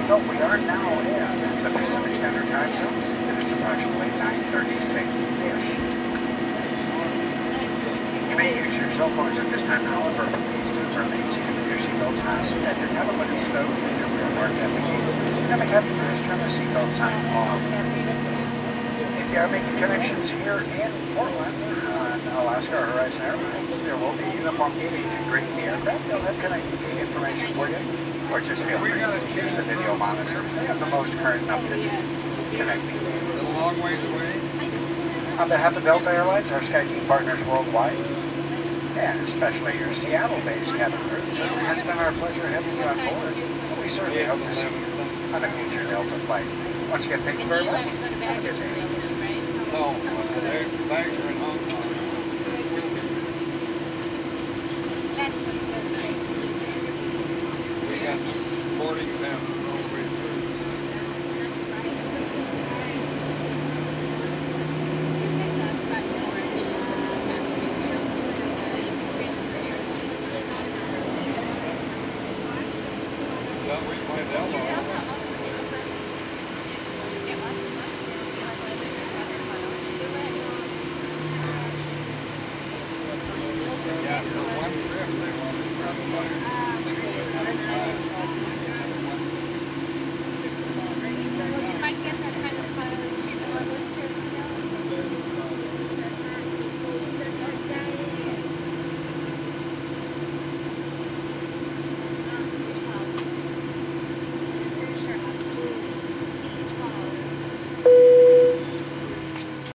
So we are now in the Pacific Standard Time Zone. It is approximately 9:36-ish. You may use your cell phones at this time, however, please do remain seated with your seatbelts fastened and your cabin windows stowed with your rear marked at the gate. And the cabin crew turn the seatbelt sign off. If you are making connections here in Portland on Alaska or Horizon Airlines, there will be a uniform gate agent greeting the aircraft. They'll have connecting gate information for you, or just feel free to use the video monitors. They have the most current and updated connecting gates. Is it a long ways away? On behalf of Delta Airlines, our SkyTeam partners worldwide, and especially your Seattle-based cabin crew, it has been our pleasure having you on board. We certainly hope to see you on a future Delta flight. Once again, thank you very much. Have a good day. No, thanks for